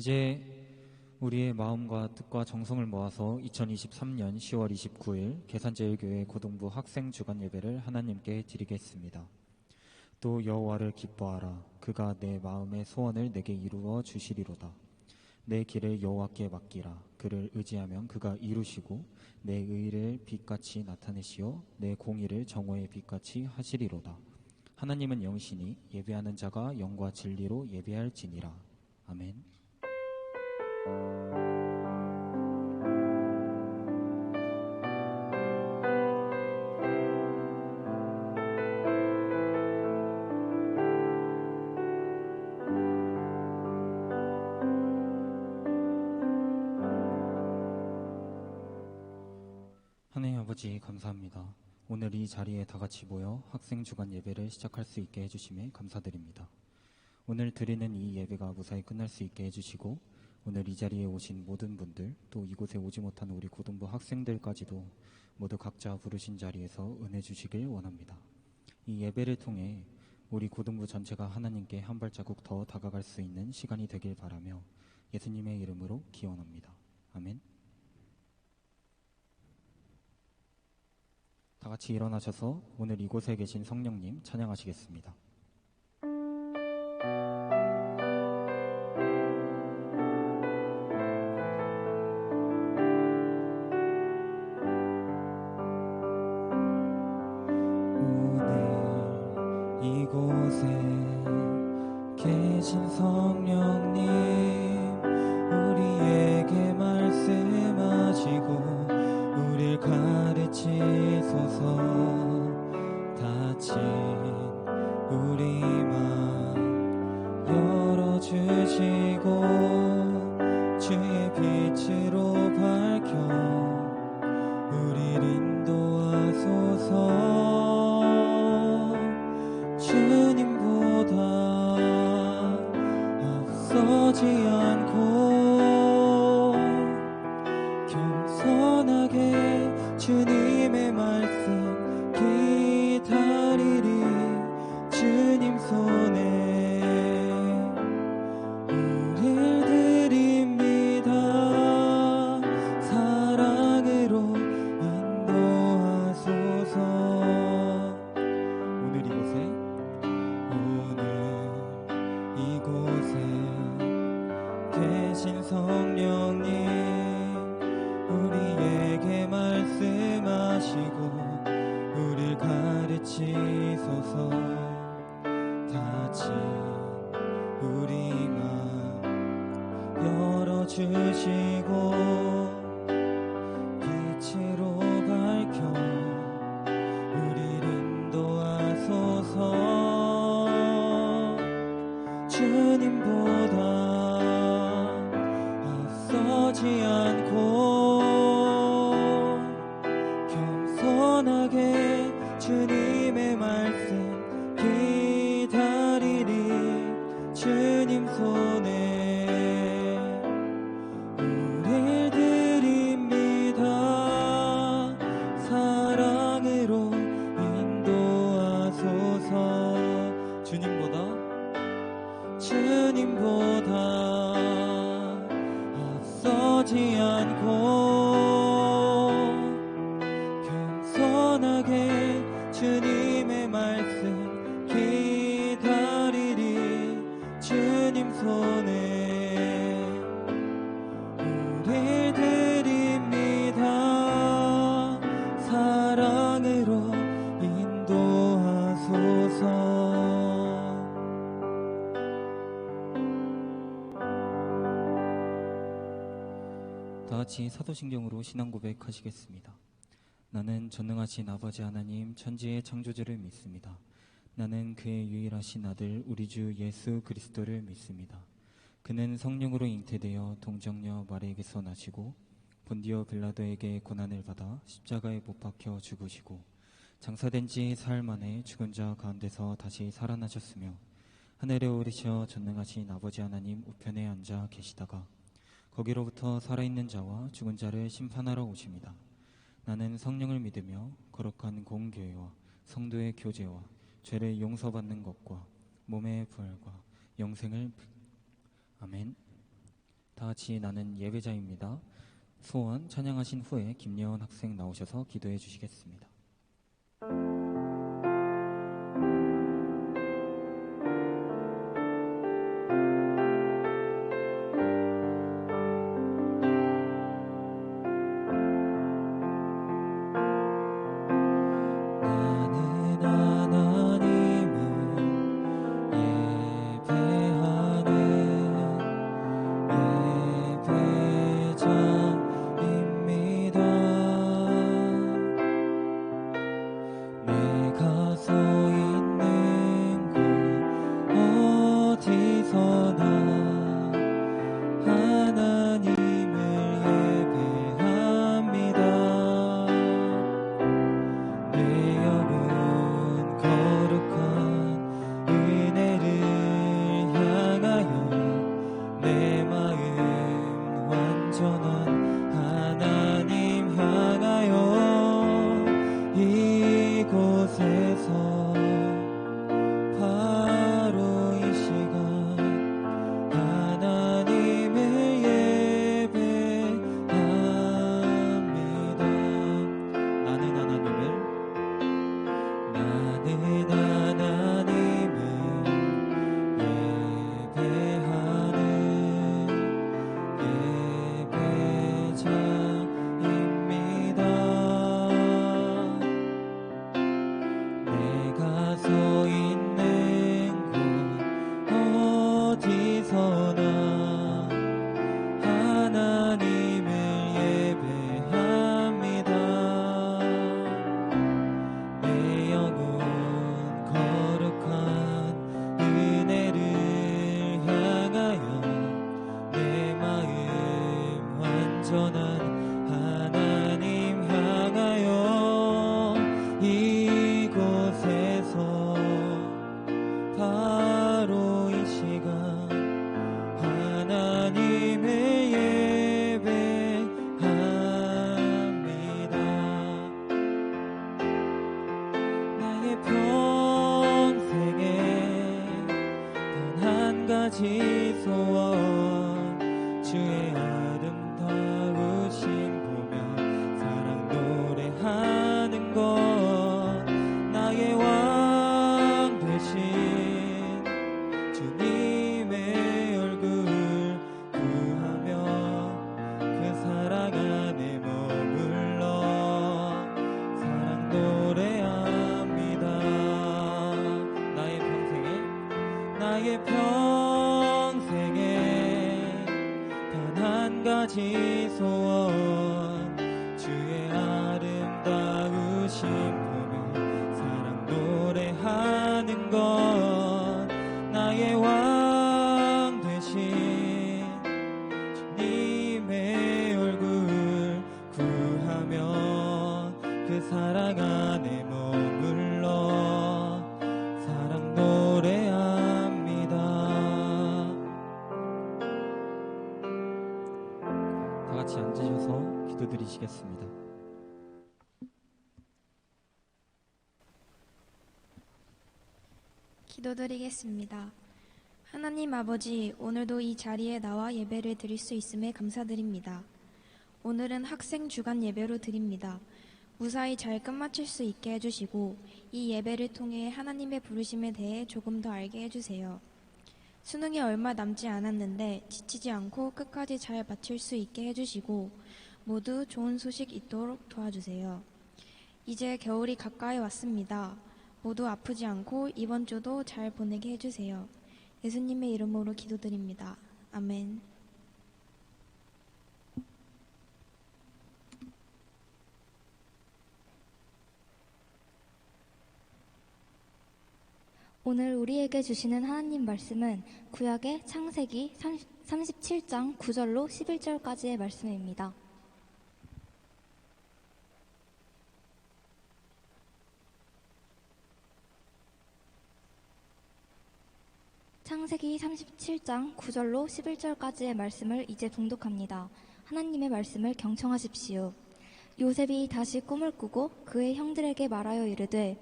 이제 우리의 마음과 뜻과 정성을 모아서 2023년 10월 29일 계산제일교회 고등부 학생 주간 예배를 하나님께 드리겠습니다. 또 여호와를 기뻐하라. 그가 내 마음의 소원을 내게 이루어 주시리로다. 내 길을 여호와께 맡기라. 그를 의지하면 그가 이루시고 내 의를 빛같이 나타내시어 내 공의를 정오의 빛같이 하시리로다. 하나님은 영이시니 예배하는 자가 영과 진리로 예배할지니라. 아멘. 하나님 아버지 감사합니다. 오늘 이 자리에 다 같이 모여 학생 주간 예배를 시작할 수 있게 해주심에 감사드립니다. 오늘 드리는 이 예배가 무사히 끝날 수 있게 해주시고 오늘 이 자리에 오신 모든 분들, 또 이곳에 오지 못한 우리 고등부 학생들까지도 모두 각자 부르신 자리에서 은혜 주시길 원합니다. 이 예배를 통해 우리 고등부 전체가 하나님께 한 발자국 더 다가갈 수 있는 시간이 되길 바라며 예수님의 이름으로 기원합니다. 아멘. 다 같이 일어나셔서 오늘 이곳에 계신 성령님 찬양하시겠습니다. 오늘 이곳에 계신 성령님 우리에게 말씀하시고 우릴 가르치소서. 닫힌 우리 맘 열어주시고 주의 빛으로 밝혀 우릴 인도하소서. 주님보다 앞서지 않고 겸손하게 주님의 말씀 기다리리. 주님 손에 우릴 드립니다. 사랑으로 인도하소서. 오늘 이곳에 계신 성령님 우리에게 말씀하시고 우릴 가르치소서. 닫힌 우리 맘 열어주시고 빛으로 밝혀 우릴 인도하소서. 주님보다 앞서지 않고 겸손하게 주님의 말씀 기다리리. 주님 손에 우릴 드립니다. 사랑으로 인도하소서. 주님보다 앞서지 않고 겸손하게 주님의 말씀 기다리리. 주님 손에 우릴 드립니다. 사랑으로 인도하소서. 다같이 사도신경으로 신앙 고백하시겠습니다. 나는 전능하신 아버지 하나님 천지의 창조주를 믿습니다. 나는 그의 유일하신 아들 우리 주 예수 그리스도를 믿습니다. 그는 성령으로 잉태되어 동정녀 마리에게서 나시고 본디오 빌라도에게 고난을 받아 십자가에 못 박혀 죽으시고 장사된 지 사흘 만에 죽은 자 가운데서 다시 살아나셨으며 하늘에 오르셔 전능하신 아버지 하나님 우편에 앉아 계시다가 거기로부터 살아있는 자와 죽은 자를 심판하러 오십니다. 나는 성령을 믿으며 거룩한 공교회와 성도의 교제와 죄를 용서받는 것과 몸의 부활과 영생을 아멘. 다 같이 나는 예배자입니다. 소원 찬양하신 후에 김예원 학생 나오셔서 기도해 주시겠습니다. 기도드리시겠습니다. 기도드리겠습니다. 하나님 아버지, 오늘도 이 자리에 나와 예배를 드릴 수 있음에 감사드립니다. 오늘은 학생 주간 예배로 드립니다. 무사히 잘 끝마칠 수 있게 해주시고 이 예배를 통해 하나님의 부르심에 대해 조금 더 알게 해주세요. 수능이 얼마 남지 않았는데 지치지 않고 끝까지 잘 마칠 수 있게 해주시고 모두 좋은 소식 있도록 도와주세요. 이제 겨울이 가까이 왔습니다. 모두 아프지 않고 이번 주도 잘 보내게 해주세요. 예수님의 이름으로 기도드립니다. 아멘. 오늘 우리에게 주시는 하나님 말씀은 구약의 창세기 37장 9절로 11절까지의 말씀입니다. 창세기 37장 9절로 11절까지의 말씀을 이제 봉독합니다. 하나님의 말씀을 경청하십시오. 요셉이 다시 꿈을 꾸고 그의 형들에게 말하여 이르되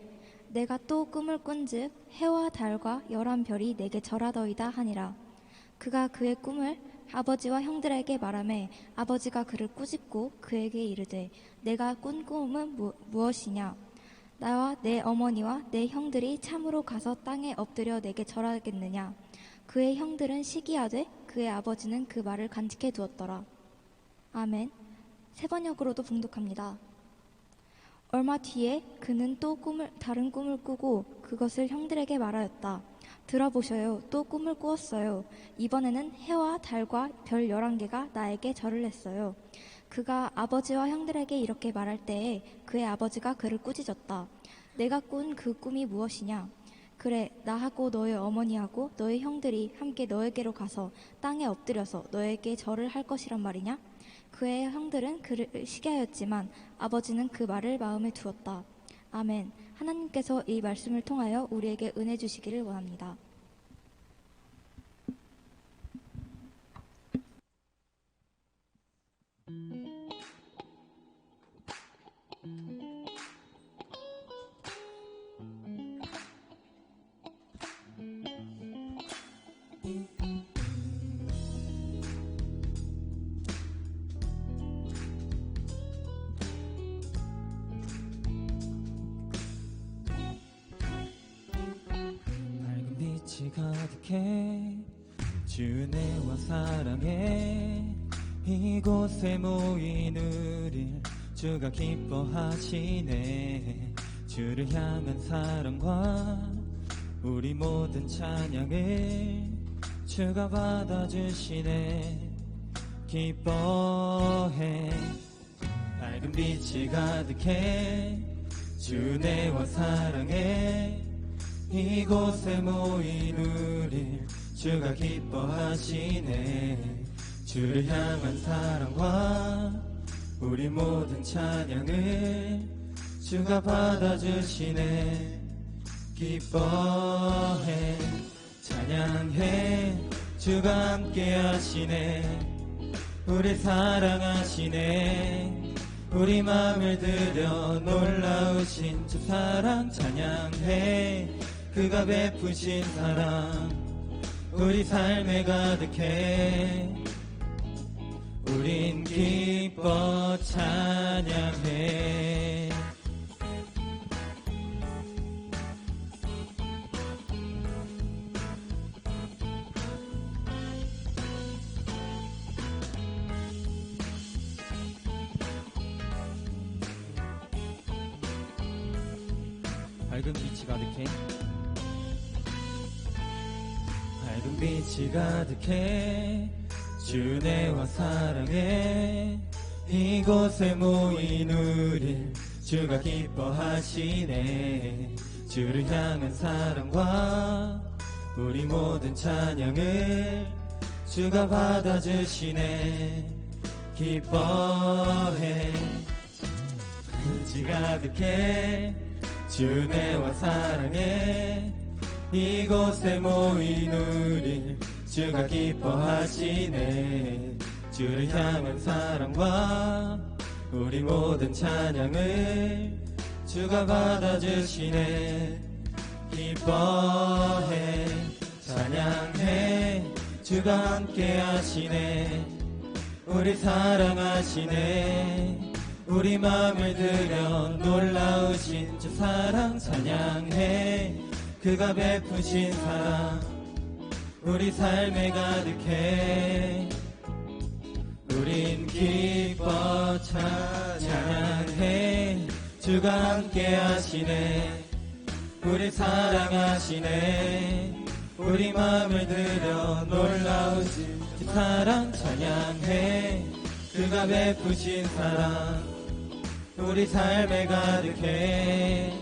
내가 또 꿈을 꾼즉 해와 달과 11별이 내게 절하더이다 하니라. 그가 그의 꿈을 아버지와 형들에게 말하매 아버지가 그를 꾸짖고 그에게 이르되 내가 꾼 꿈은 무엇이냐? 나와 내 어머니와 내 형들이 참으로 가서 땅에 엎드려 내게 절하겠느냐? 그의 형들은 시기하되 그의 아버지는 그 말을 간직해 두었더라. 아멘. 세 번역으로도 봉독합니다. 얼마 뒤에 그는 또 다른 꿈을 꾸고 그것을 형들에게 말하였다. 들어보셔요. 또 꿈을 꾸었어요. 이번에는 해와 달과 별 11개가 나에게 절을 했어요. 그가 아버지와 형들에게 이렇게 말할 때에 그의 아버지가 그를 꾸짖었다. 내가 꾼 그 꿈이 무엇이냐? 그래, 나하고 너의 어머니하고 너의 형들이 함께 너에게로 가서 땅에 엎드려서 너에게 절을 할 것이란 말이냐? 그의 형들은 그를 시기하였지만 아버지는 그 말을 마음에 두었다. 아멘. 하나님께서 이 말씀을 통하여 우리에게 은혜 주시기를 원합니다. 밝은 빛이 가득해 주 은혜와 사랑에 이곳에 모인 우릴 주가 기뻐하시네. 주를 향한 사랑과 우리 모든 찬양을 주가 받아주시네. 기뻐해. 밝은 빛이 가득해 주 은혜와 사랑에 이곳에 모인 우릴 주가 기뻐하시네. 주를 향한 사랑과 우리 모든 찬양을 주가 받아주시네. 기뻐해. 찬양해. 주가 함께 하시네. 우리 사랑하시네. 우리 마음을 들여 놀라우신 주 사랑 찬양해. 그가 베푸신 사랑 우리 삶에 가득해. 우린 기뻐 찬양해. 밝은 빛이 가득해. 밝은 빛이 가득해 주 은혜와 사랑에 이곳에 모인 우릴 주가 기뻐하시네. 주를 향한 사랑과 우리 모든 찬양을 주가 받아주시네. 기뻐해. 빛이 가득해 주 은혜와 사랑에 이곳에 모인 우릴 주가 기뻐하시네. 주를 향한 사랑과 우리 모든 찬양을 주가 받아주시네. 기뻐해. 찬양해. 주가 함께 하시네. 우리 사랑하시네. 우리 마음을 들여 놀라우신 주 사랑 찬양해. 그가 베푸신 사랑 우리 삶에 가득해. 우린 기뻐 찬양해. 주가 함께 하시네. 우리 사랑하시네. 우리 마음을 들여 놀라우신 주 사랑 찬양해. 그가 베푸신 사랑 우리 삶에 가득해.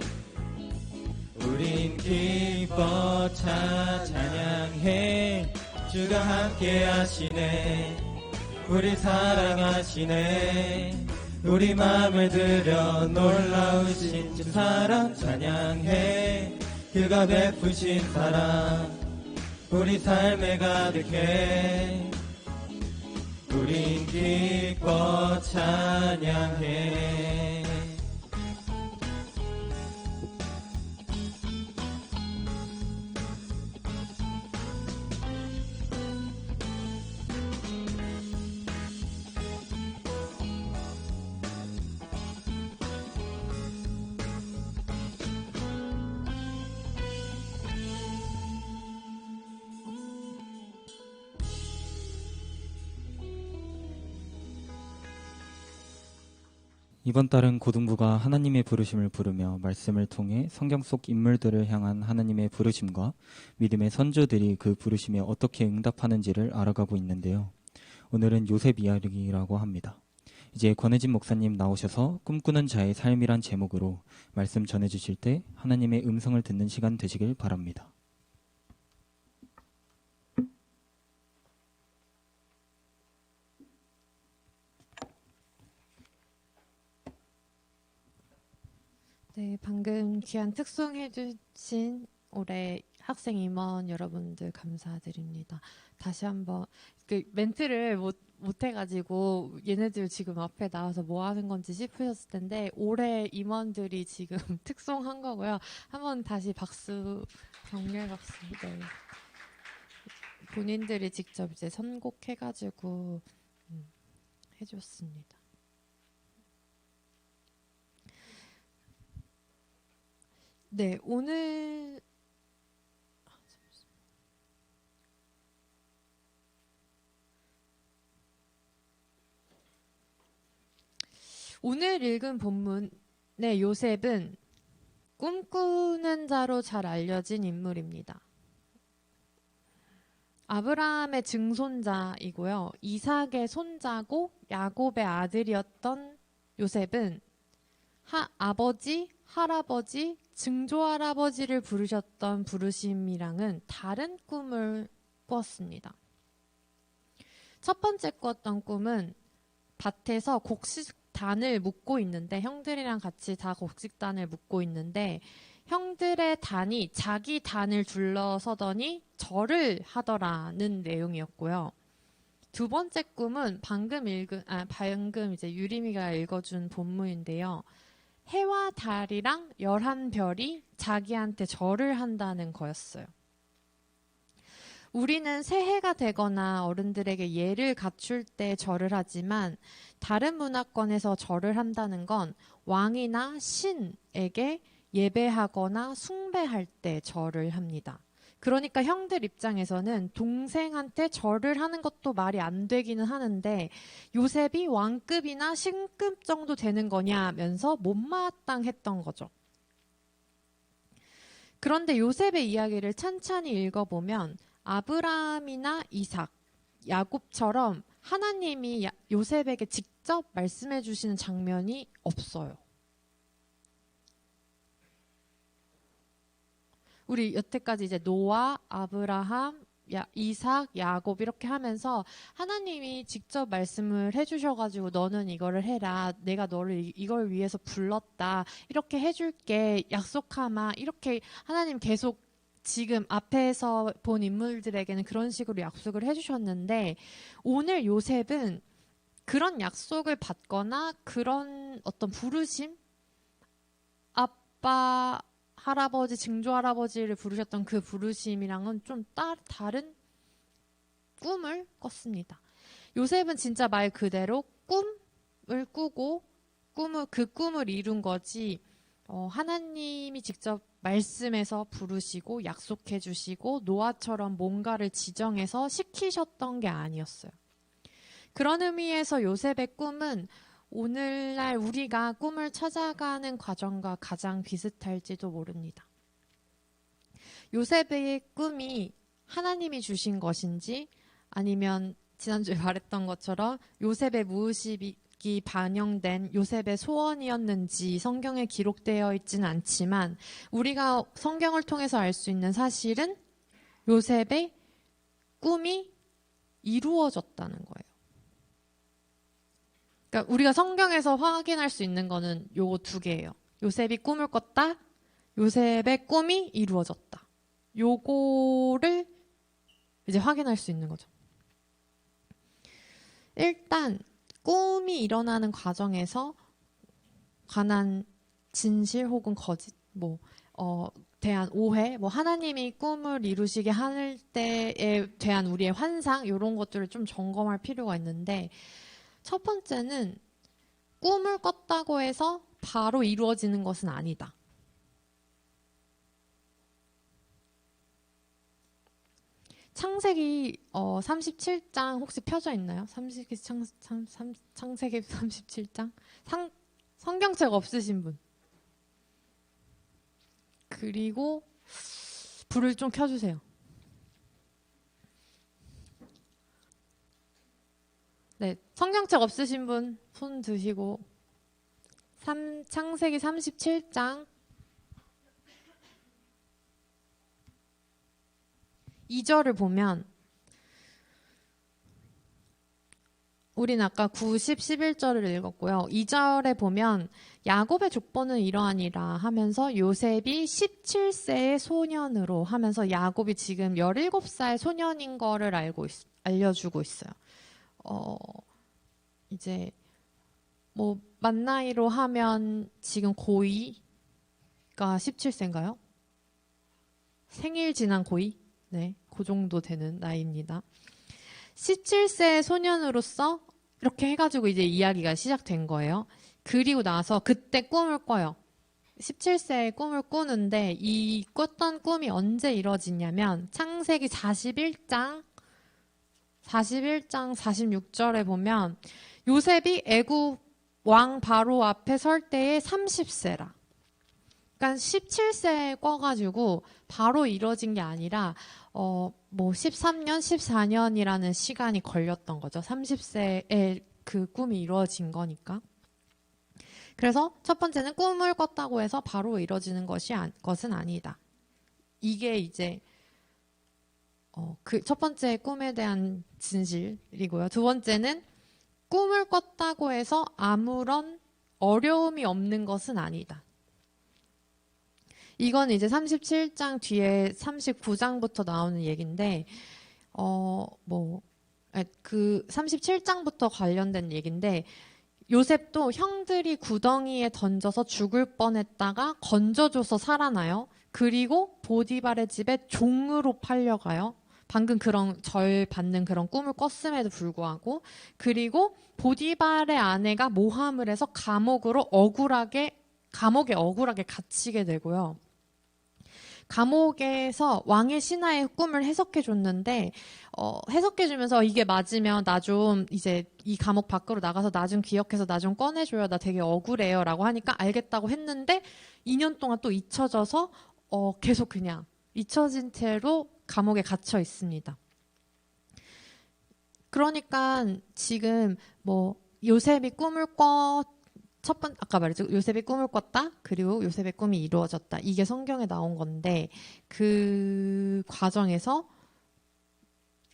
우린 기뻐 찬양해. 주가 함께 하시네. 우리 사랑하시네. 우리 마음을 들여 놀라우신 주 사랑 찬양해. 그가 베푸신 사랑 우리 삶에 가득해. 우린 기뻐 찬양해. 이번 달은 고등부가 하나님의 부르심을 부르며 말씀을 통해 성경 속 인물들을 향한 하나님의 부르심과 믿음의 선조들이 그 부르심에 어떻게 응답하는지를 알아가고 있는데요. 오늘은 요셉 이야기라고 합니다. 이제 권혜진 목사님 나오셔서 꿈꾸는 자의 삶이란 제목으로 말씀 전해주실 때 하나님의 음성을 듣는 시간 되시길 바랍니다. 네, 방금 귀한 특송해 주신 올해 학생 임원 여러분들 감사드립니다. 다시 한번 그 멘트를 못 해가지고 얘네들 지금 앞에 나와서 뭐 하는 건지 싶으셨을 텐데 올해 임원들이 지금 특송한 거고요. 한번 다시 박수, 격려 박수. 네. 본인들이 직접 이제 선곡해가지고 해줬습니다. 네, 오늘 읽은 본문의 요셉은 꿈꾸는 자로 잘 알려진 인물입니다. 아브라함의 증손자이고요. 이삭의 손자고 야곱의 아들이었던 요셉은 아버지, 할아버지, 증조할아버지를 부르셨던 부르심이랑은 다른 꿈을 꾸었습니다. 첫 번째 꾸었던 꿈은 밭에서 곡식단을 묶고 있는데 형들이랑 같이 다 곡식단을 묶고 있는데 형들의 단이 자기 단을 둘러서더니 절을 하더라는 내용이었고요. 두 번째 꿈은 방금 이제 유림이가 읽어준 본문인데요. 해와 달이랑 11별이 자기한테 절을 한다는 거였어요. 우리는 새해가 되거나 어른들에게 예를 갖출 때 절을 하지만 다른 문화권에서 절을 한다는 건 왕이나 신에게 예배하거나 숭배할 때 절을 합니다. 그러니까 형들 입장에서는 동생한테 절을 하는 것도 말이 안 되기는 하는데 요셉이 왕급이나 신급 정도 되는 거냐면서 못마땅했던 거죠. 그런데 요셉의 이야기를 찬찬히 읽어보면 아브라함이나 이삭, 야곱처럼 하나님이 요셉에게 직접 말씀해 주시는 장면이 없어요. 우리 여태까지 이제 노아, 아브라함, 이삭, 야곱 이렇게 하면서 하나님이 직접 말씀을 해주셔가지고 너는 이거를 해라. 내가 너를 이걸 위해서 불렀다. 이렇게 해줄게. 약속하마. 이렇게 하나님 계속 지금 앞에서 본 인물들에게는 그런 식으로 약속을 해주셨는데 오늘 요셉은 그런 약속을 받거나 그런 어떤 부르심? 아빠, 할아버지, 증조할아버지를 부르셨던 그 부르심이랑은 좀 다른 꿈을 꿨습니다. 요셉은 진짜 말 그대로 꿈을 꾸고 그 꿈을 이룬 거지 하나님이 직접 말씀해서 부르시고 약속해 주시고 노아처럼 뭔가를 지정해서 시키셨던 게 아니었어요. 그런 의미에서 요셉의 꿈은 오늘날 우리가 꿈을 찾아가는 과정과 가장 비슷할지도 모릅니다. 요셉의 꿈이 하나님이 주신 것인지 아니면 지난주에 말했던 것처럼 요셉의 무의식이 반영된 요셉의 소원이었는지 성경에 기록되어 있지는 않지만 우리가 성경을 통해서 알 수 있는 사실은 요셉의 꿈이 이루어졌다는 거예요. 그러니까 우리가 성경에서 확인할 수 있는 거는 요거 두 개예요. 요셉이 꿈을 꿨다. 요셉의 꿈이 이루어졌다. 요거를 이제 확인할 수 있는 거죠. 일단 꿈이 일어나는 과정에서 관한 진실 혹은 거짓, 대한 오해, 하나님이 꿈을 이루시게 할 때에 대한 우리의 환상 이런 것들을 좀 점검할 필요가 있는데 첫 번째는 꿈을 꿨다고 해서 바로 이루어지는 것은 아니다. 창세기 37장 혹시 펴져 있나요? 창세기 37장? 성경책 없으신 분. 그리고 불을 좀 켜주세요. 네, 성경책 없으신 분 손 드시고 창세기 37장 2절을 보면 우린 아까 9, 10, 11절을 읽었고요. 2절에 보면 야곱의 족보는 이러하니라 하면서 요셉이 17세의 소년으로 하면서 야곱이 지금 17살 소년인 거를 알려주고 있어요. 이제 뭐 만 나이로 하면 지금 고2가 17세인가요? 생일 지난 고2? 네, 그 정도 되는 나이입니다. 17세 소년으로서 이렇게 해가지고 이제 이야기가 시작된 거예요. 그리고 나서 그때 꿈을 꿔요. 17세에 꿈을 꾸는데 이 꿨던 꿈이 언제 이뤄지냐면 창세기 41장 46절에 보면 요셉이 애굽 왕 바로 앞에 설 때에 30세라. 그러니까 17세에 꿔가지고 바로 이뤄진 게 아니라 뭐 13년, 14년이라는 시간이 걸렸던 거죠. 30세에 그 꿈이 이루어진 거니까. 그래서 첫 번째는 꿈을 꿨다고 해서 바로 이뤄지는 것은 아니다. 이게 이제 그 첫 번째 꿈에 대한 진실이고요. 두 번째는 꿈을 꿨다고 해서 아무런 어려움이 없는 것은 아니다. 이건 이제 37장 뒤에 39장부터 나오는 얘기인데, 그 37장부터 관련된 얘기인데, 요셉도 형들이 구덩이에 던져서 죽을 뻔했다가 건져줘서 살아나요. 그리고 보디발의 집에 종으로 팔려가요. 방금 그런 절 받는 그런 꿈을 꿨음에도 불구하고. 그리고 보디발의 아내가 모함을 해서 감옥에 억울하게 갇히게 되고요. 감옥에서 왕의 신하의 꿈을 해석해 줬는데 해석해 주면서 이게 맞으면 나 좀 이제 이 감옥 밖으로 나가서 나 좀 기억해서 나 좀 꺼내줘요. 나 되게 억울해요. 라고 하니까 알겠다고 했는데 2년 동안 또 잊혀져서 계속 그냥 잊혀진 채로 감옥에 갇혀 있습니다. 그러니까 지금 뭐 요셉이 꿈을 아까 말했죠. 요셉이 꿈을 꿨다. 그리고 요셉의 꿈이 이루어졌다. 이게 성경에 나온 건데 그 과정에서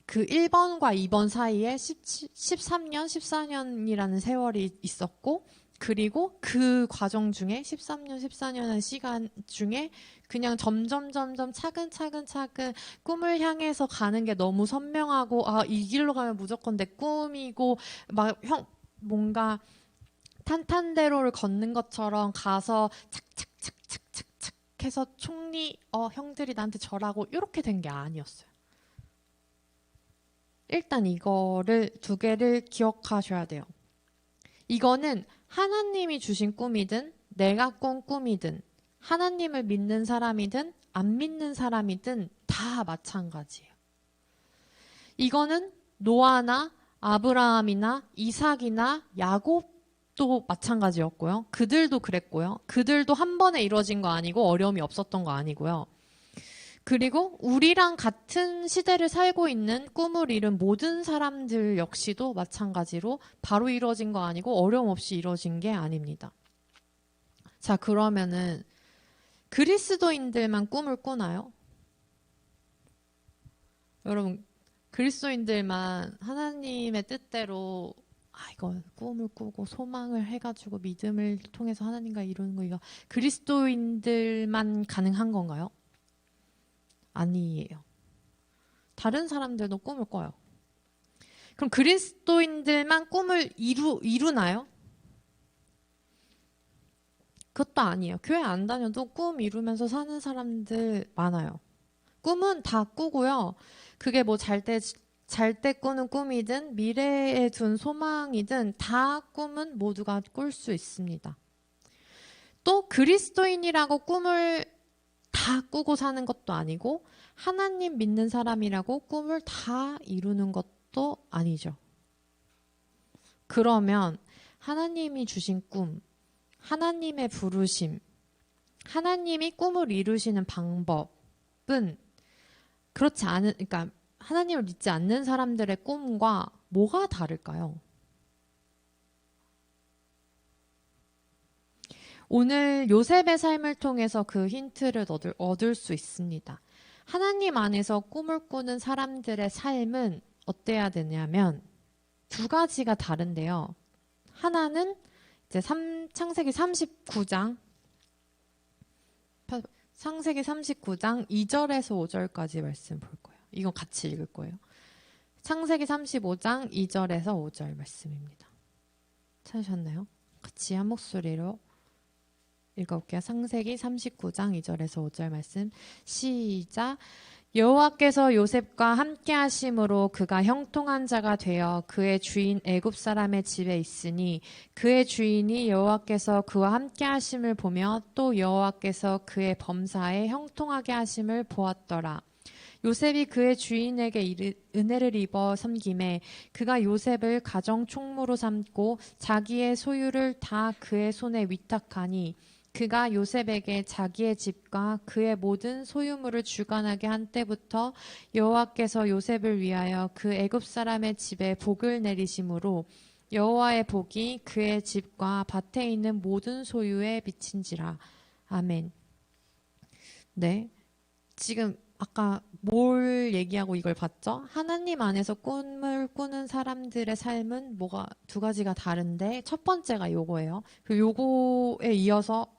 그 1번과 2번 사이에 13년, 14년이라는 세월이 있었고 그리고 그 과정 중에 13년, 14년의 시간 중에 그냥 점점 차근 꿈을 향해서 가는 게 너무 선명하고 이 길로 가면 무조건 내 꿈이고 막 뭔가 탄탄대로를 걷는 것처럼 가서 착착 해서 형들이 나한테 절하고 이렇게 된 게 아니었어요. 일단 이거를 두 개를 기억하셔야 돼요. 이거는 하나님이 주신 꿈이든 내가 꾼 꿈이든 하나님을 믿는 사람이든 안 믿는 사람이든 다 마찬가지예요. 이거는 노아나 아브라함이나 이삭이나 야곱도 마찬가지였고요. 그들도 그랬고요. 그들도 한 번에 이루어진 거 아니고 어려움이 없었던 거 아니고요. 그리고 우리랑 같은 시대를 살고 있는 꿈을 이룬 모든 사람들 역시도 마찬가지로 바로 이루어진 거 아니고 어려움 없이 이루어진 게 아닙니다. 자, 그러면은 그리스도인들만 꿈을 꾸나요? 여러분, 그리스도인들만 하나님의 뜻대로 이거 꿈을 꾸고 소망을 해가지고 믿음을 통해서 하나님과 이루는 거 이거 그리스도인들만 가능한 건가요? 아니에요. 다른 사람들도 꿈을 꿔요. 그럼 그리스도인들만 꿈을 이루나요? 그것도 아니에요. 교회 안 다녀도 꿈 이루면서 사는 사람들 많아요. 꿈은 다 꾸고요. 그게 뭐 잘 때 꾸는 꿈이든 미래에 둔 소망이든 다 꿈은 모두가 꿀 수 있습니다. 또 그리스도인이라고 꿈을 다 꾸고 사는 것도 아니고 하나님 믿는 사람이라고 꿈을 다 이루는 것도 아니죠. 그러면 하나님이 주신 꿈, 하나님의 부르심, 하나님이 꿈을 이루시는 방법은 그렇지 않은, 그러니까 하나님을 믿지 않는 사람들의 꿈과 뭐가 다를까요? 오늘 요셉의 삶을 통해서 그 힌트를 얻을 수 있습니다. 하나님 안에서 꿈을 꾸는 사람들의 삶은 어때야 되냐면 두 가지가 다른데요. 하나는 이제 창세기 39장 2절에서 5절까지 말씀 볼 거예요. 이건 같이 읽을 거예요. 창세기 35장 2절에서 5절 말씀입니다. 찾으셨나요? 같이 한 목소리로 읽어볼게요. 창세기 39장 2절에서 5절 말씀 시작. 여호와께서 요셉과 함께 하심으로 그가 형통한 자가 되어 그의 주인 애굽 사람의 집에 있으니 그의 주인이 여호와께서 그와 함께 하심을 보며 또 여호와께서 그의 범사에 형통하게 하심을 보았더라. 요셉이 그의 주인에게 은혜를 입어 섬김에 그가 요셉을 가정 총무로 삼고 자기의 소유를 다 그의 손에 위탁하니 그가 요셉에게 자기의 집과 그의 모든 소유물을 주관하게 한 때부터 여호와께서 요셉을 위하여 그 애굽 사람의 집에 복을 내리심으로 여호와의 복이 그의 집과 밭에 있는 모든 소유에 미친지라. 아멘. 네, 지금 아까 뭘 얘기하고 이걸 봤죠? 하나님 안에서 꿈을 꾸는 사람들의 삶은 뭐가 두 가지가 다른데 첫 번째가 요거예요. 그 요거에 이어서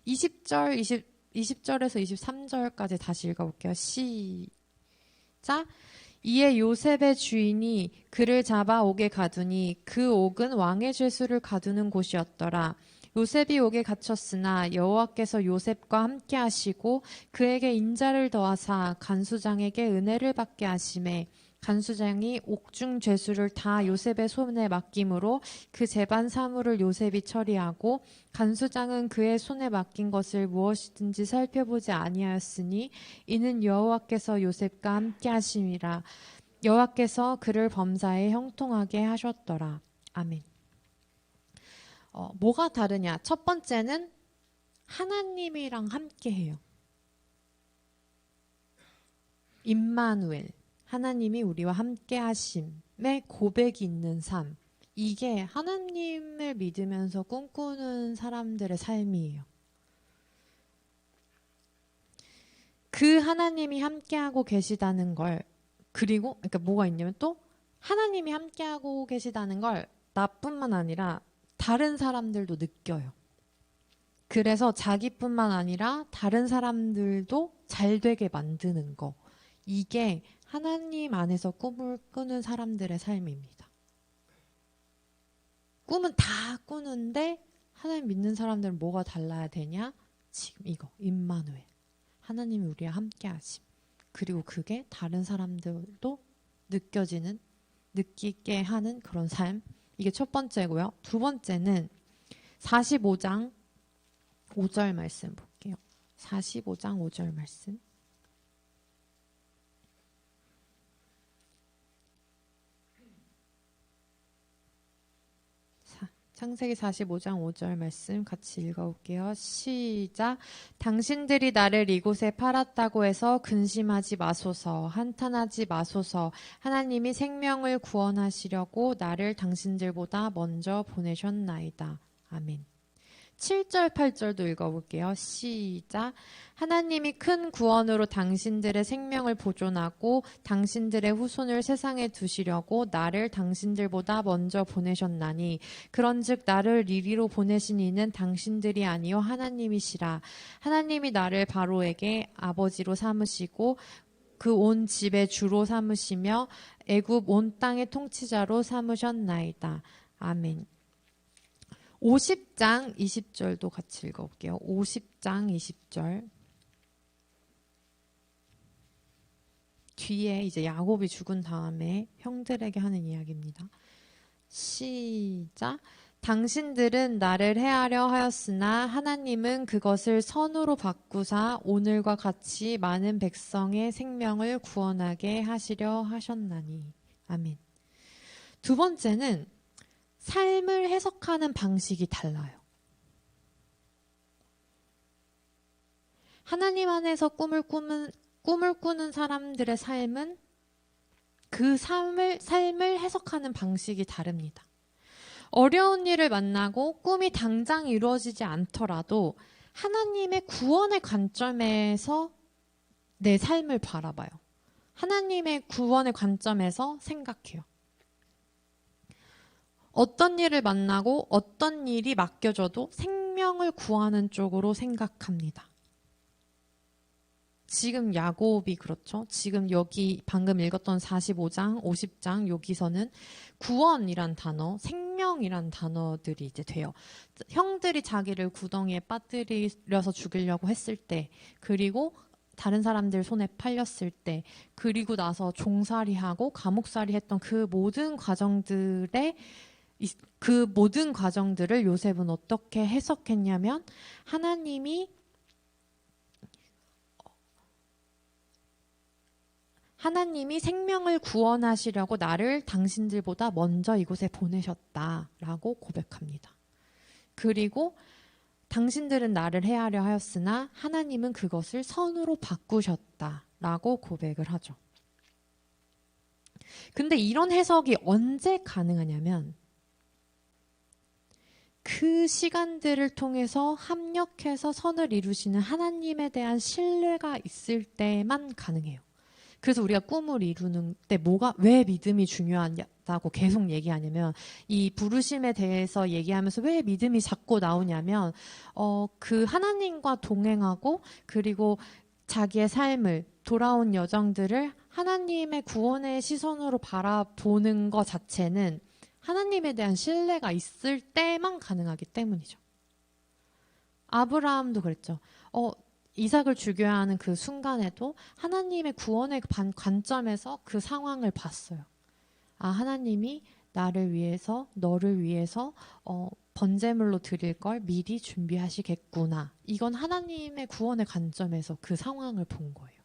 20절에서 23절까지 다시 읽어볼게요. 시작. 이에 요셉의 주인이 그를 잡아 옥에 가두니 그 옥은 왕의 죄수를 가두는 곳이었더라. 요셉이 옥에 갇혔으나 여호와께서 요셉과 함께 하시고 그에게 인자를 더하사 간수장에게 은혜를 받게 하시매 간수장이 옥중 죄수를 다 요셉의 손에 맡김으로 그 재반 사물을 요셉이 처리하고 간수장은 그의 손에 맡긴 것을 무엇이든지 살펴보지 아니하였으니 이는 여호와께서 요셉과 함께 하심이라. 여호와께서 그를 범사에 형통하게 하셨더라. 아멘. 뭐가 다르냐? 첫 번째는 하나님이랑 함께 해요. 임마누엘. 하나님이 우리와 함께 하심의 고백이 있는 삶. 이게 하나님을 믿으면서 꿈꾸는 사람들의 삶이에요. 그 하나님이 함께하고 계시다는 걸, 그리고 그러니까 뭐가 있냐면 또 하나님이 함께하고 계시다는 걸 나뿐만 아니라 다른 사람들도 느껴요. 그래서 자기뿐만 아니라 다른 사람들도 잘 되게 만드는 거. 이게 하나님 안에서 꿈을 꾸는 사람들의 삶입니다. 꿈은 다 꾸는데 하나님 믿는 사람들은 뭐가 달라야 되냐? 지금 이거 임마누엘. 하나님이 우리와 함께 하심. 그리고 그게 다른 사람들도 느끼게 하는 그런 삶. 이게 첫 번째고요. 두 번째는 45장 5절 말씀 볼게요. 45장 5절 말씀. 창세기 45장 5절 말씀 같이 읽어볼게요. 시작. 당신들이 나를 이곳에 팔았다고 해서 근심하지 마소서, 한탄하지 마소서. 하나님이 생명을 구원하시려고 나를 당신들보다 먼저 보내셨나이다. 아멘. 7절, 8절도 읽어볼게요. 시작. 하나님이 큰 구원으로 당신들의 생명을 보존하고 당신들의 후손을 세상에 두시려고 나를 당신들보다 먼저 보내셨나니 그런즉 나를 이리로 보내신 이는 당신들이 아니요 하나님이시라. 하나님이 나를 바로에게 아버지로 삼으시고 그 온 집의 주로 삼으시며 애굽 온 땅의 통치자로 삼으셨나이다. 아멘. 50장 20절도 같이 읽어볼게요. 50장 20절. 뒤에 이제 야곱이 죽은 다음에 형들에게 하는 이야기입니다. 시작. 당신들은 나를 해하려 하였으나 하나님은 그것을 선으로 바꾸사 오늘과 같이 많은 백성의 생명을 구원하게 하시려 하셨나니. 아멘. 두 번째는 삶을 해석하는 방식이 달라요. 하나님 안에서 꿈을 꾸는 사람들의 삶은 그 삶을 해석하는 방식이 다릅니다. 어려운 일을 만나고 꿈이 당장 이루어지지 않더라도 하나님의 구원의 관점에서 내 삶을 바라봐요. 하나님의 구원의 관점에서 생각해요. 어떤 일을 만나고 어떤 일이 맡겨져도 생명을 구하는 쪽으로 생각합니다. 지금 야곱이 그렇죠. 지금 여기 방금 읽었던 45장, 50장 여기서는 구원이란 단어, 생명이란 단어들이 이제 돼요. 형들이 자기를 구덩이에 빠뜨려서 죽이려고 했을 때, 그리고 다른 사람들 손에 팔렸을 때, 그리고 나서 종살이하고 감옥살이 했던 그 모든 과정들을 요셉은 어떻게 해석했냐면 하나님이 생명을 구원하시려고 나를 당신들보다 먼저 이곳에 보내셨다라고 고백합니다. 그리고 당신들은 나를 해하려 하였으나 하나님은 그것을 선으로 바꾸셨다라고 고백을 하죠. 근데 이런 해석이 언제 가능하냐면 그 시간들을 통해서 합력해서 선을 이루시는 하나님에 대한 신뢰가 있을 때만 가능해요. 그래서 우리가 꿈을 이루는 때 왜 믿음이 중요하다고 계속 얘기하냐면, 이 부르심에 대해서 얘기하면서 왜 믿음이 자꾸 나오냐면, 그 하나님과 동행하고, 그리고 자기의 삶을, 돌아온 여정들을 하나님의 구원의 시선으로 바라보는 것 자체는 하나님에 대한 신뢰가 있을 때만 가능하기 때문이죠. 아브라함도 그랬죠. 이삭을 죽여야 하는 그 순간에도 하나님의 구원의 관점에서 그 상황을 봤어요. 아, 하나님이 너를 위해서 번제물로 드릴 걸 미리 준비하시겠구나. 이건 하나님의 구원의 관점에서 그 상황을 본 거예요.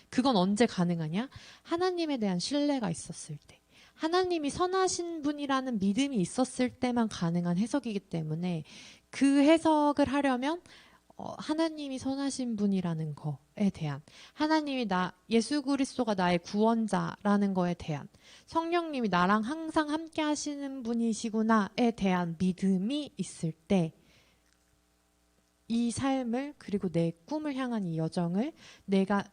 그건 언제 가능하냐? 하나님에 대한 신뢰가 있었을 때. 하나님이 선하신 분이라는 믿음이 있었을 때만 가능한 해석이기 때문에 그 해석을 하려면 하나님이 선하신 분이라는 거에 대한, 예수 그리스도가 나의 구원자라는 거에 대한, 성령님이 나랑 항상 함께 하시는 분이시구나에 대한 믿음이 있을 때 이 삶을, 그리고 내 꿈을 향한 이 여정을 내가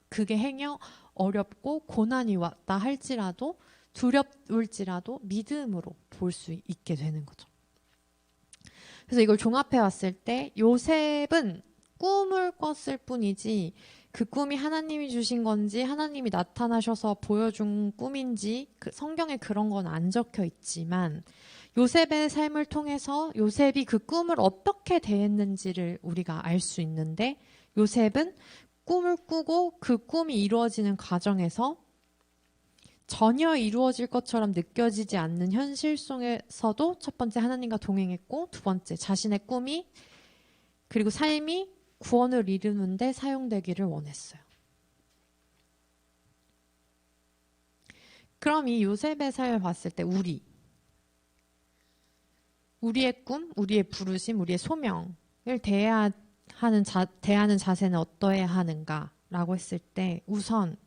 그게 행여 어렵고 고난이 왔다 할지라도, 두렵울지라도 믿음으로 볼 수 있게 되는 거죠. 그래서 이걸 종합해 왔을 때 요셉은 꿈을 꿨을 뿐이지 그 꿈이 하나님이 주신 건지 하나님이 나타나셔서 보여준 꿈인지 성경에 그런 건 안 적혀 있지만, 요셉의 삶을 통해서 요셉이 그 꿈을 어떻게 대했는지를 우리가 알 수 있는데, 요셉은 꿈을 꾸고 그 꿈이 이루어지는 과정에서 전혀 이루어질 것처럼 느껴지지 않는 현실 속에서도 첫 번째 하나님과 동행했고, 두 번째 자신의 꿈이 그리고 삶이 구원을 이루는데 사용되기를 원했어요. 그럼 이 요셉의 삶을 봤을 때 우리의 꿈, 우리의 부르심, 우리의 소명을 대하는 자세는 어떠해야 하는가라고 했을 때, 우선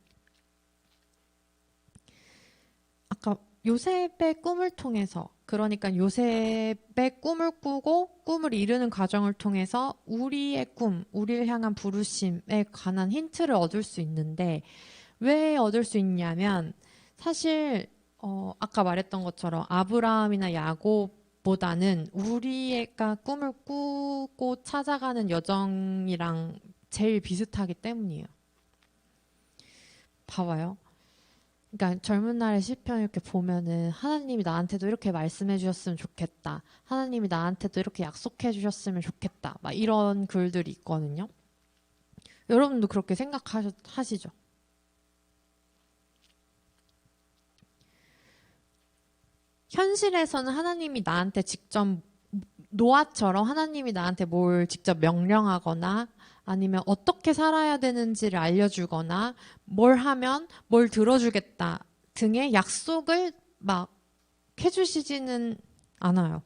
아까 요셉의 꿈을 통해서, 그러니까 요셉의 꿈을 꾸고 꿈을 이루는 과정을 통해서 우리의 꿈, 우리를 향한 부르심에 관한 힌트를 얻을 수 있는데, 왜 얻을 수 있냐면 사실 아까 말했던 것처럼 아브라함이나 야곱보다는 우리가 꿈을 꾸고 찾아가는 여정이랑 제일 비슷하기 때문이에요. 봐봐요. 그러니까 젊은 날의 시편 이렇게 보면은 하나님이 나한테도 이렇게 말씀해 주셨으면 좋겠다. 하나님이 나한테도 이렇게 약속해 주셨으면 좋겠다. 막 이런 글들이 있거든요. 여러분도 그렇게 생각하시죠? 현실에서는 하나님이 나한테 직접, 노아처럼 하나님이 나한테 뭘 직접 명령하거나 아니면 어떻게 살아야 되는지를 알려주거나 뭘 하면 뭘 들어주겠다 등의 약속을 막 해주시지는 않아요.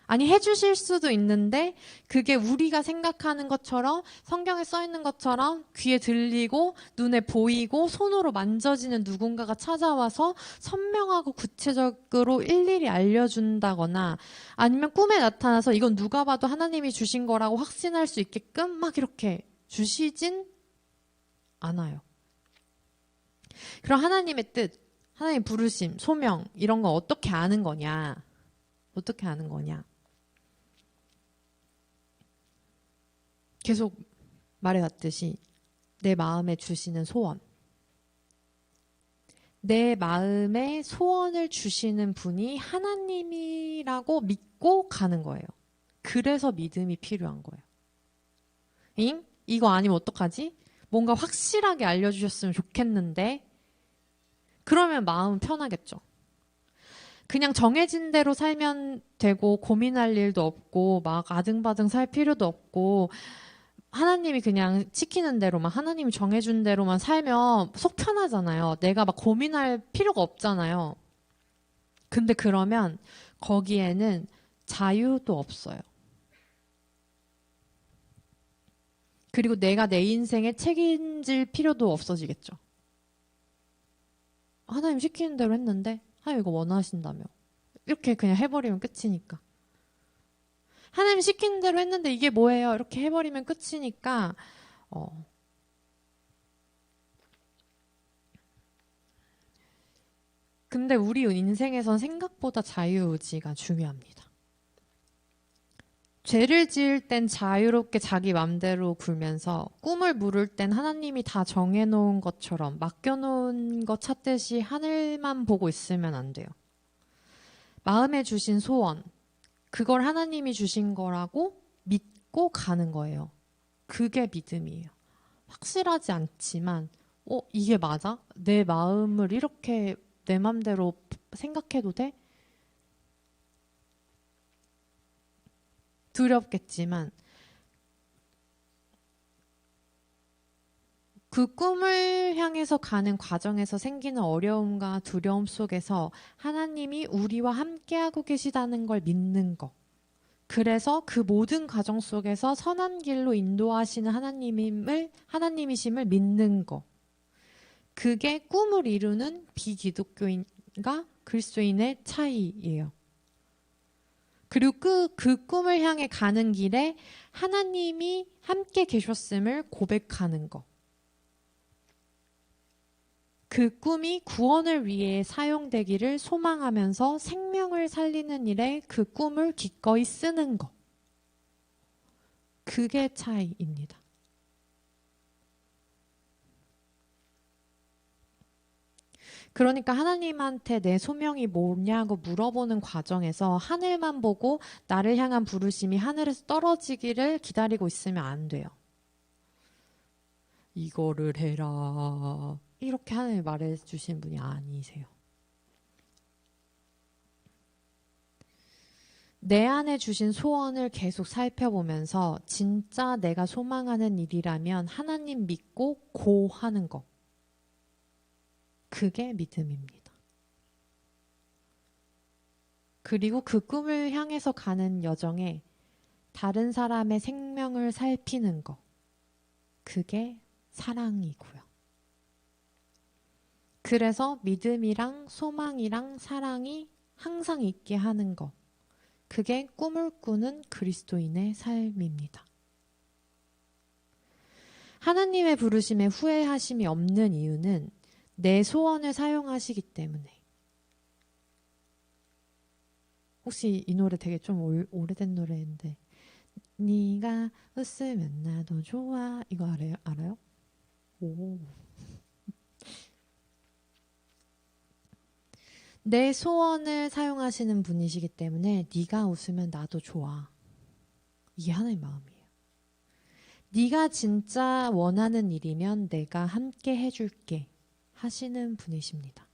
아니, 해주실 수도 있는데 그게 우리가 생각하는 것처럼 성경에 써 있는 것처럼 귀에 들리고 눈에 보이고 손으로 만져지는 누군가가 찾아와서 선명하고 구체적으로 일일이 알려준다거나 아니면 꿈에 나타나서 이건 누가 봐도 하나님이 주신 거라고 확신할 수 있게끔 막 이렇게 주시진 않아요. 그럼 하나님의 뜻, 하나님 부르심, 소명 이런 거 어떻게 아는 거냐? 어떻게 아는 거냐? 계속 말해왔듯이 내 마음에 주시는 소원, 내 마음에 소원을 주시는 분이 하나님이라고 믿고 가는 거예요. 그래서 믿음이 필요한 거예요. 잉? 이거 아니면 어떡하지? 뭔가 확실하게 알려주셨으면 좋겠는데 그러면 마음은 편하겠죠. 그냥 정해진 대로 살면 되고 고민할 일도 없고 막 아등바등 살 필요도 없고 하나님이 그냥 시키는 대로만 하나님이 정해준 대로만 살면 속 편하잖아요. 내가 막 고민할 필요가 없잖아요. 근데 그러면 거기에는 자유도 없어요. 그리고 내가 내 인생에 책임질 필요도 없어지겠죠. 하나님 시키는 대로 했는데 하나님 이거 원하신다며 이렇게 그냥 해버리면 끝이니까. 하나님 시키는 대로 했는데 이게 뭐예요? 이렇게 해버리면 끝이니까 근데 우리 인생에선 생각보다 자유의지가 중요합니다. 죄를 지을 땐 자유롭게 자기 맘대로 굴면서 꿈을 물을 땐 하나님이 다 정해놓은 것처럼 맡겨놓은 것 찾듯이 하늘만 보고 있으면 안 돼요. 마음에 주신 소원, 그걸 하나님이 주신 거라고 믿고 가는 거예요. 그게 믿음이에요. 확실하지 않지만 이게 맞아? 내 마음을 이렇게 내 맘대로 생각해도 돼? 두렵겠지만 그 꿈을 향해서 가는 과정에서 생기는 어려움과 두려움 속에서 하나님이 우리와 함께하고 계시다는 걸 믿는 것. 그래서 그 모든 과정 속에서 선한 길로 인도하시는 하나님이심을 믿는 것. 그게 꿈을 이루는 비기독교인과 그리스도인의 차이예요. 그리고 그 꿈을 향해 가는 길에 하나님이 함께 계셨음을 고백하는 것. 그 꿈이 구원을 위해 사용되기를 소망하면서 생명을 살리는 일에 그 꿈을 기꺼이 쓰는 것. 그게 차이입니다. 그러니까 하나님한테 내 소명이 뭐냐고 물어보는 과정에서 하늘만 보고 나를 향한 부르심이 하늘에서 떨어지기를 기다리고 있으면 안 돼요. 이거를 해라. 이렇게 하나님이 말해주신 분이 아니세요. 내 안에 주신 소원을 계속 살펴보면서 진짜 내가 소망하는 일이라면 하나님 믿고 고 하는 거. 그게 믿음입니다. 그리고 그 꿈을 향해서 가는 여정에 다른 사람의 생명을 살피는 거. 그게 사랑이고요. 그래서 믿음이랑 소망이랑 사랑이 항상 있게 하는 것. 그게 꿈을 꾸는 그리스도인의 삶입니다. 하나님의 부르심에 후회하심이 없는 이유는 내 소원을 사용하시기 때문에. 혹시 이 노래 되게 좀 오래된 노래인데 네가 웃으면 나도 좋아 이거 알아요? 오. 내 소원을 사용하시는 분이시기 때문에 네가 웃으면 나도 좋아. 이게 하나님의 마음이에요. 네가 진짜 원하는 일이면 내가 함께 해줄게 하시는 분이십니다.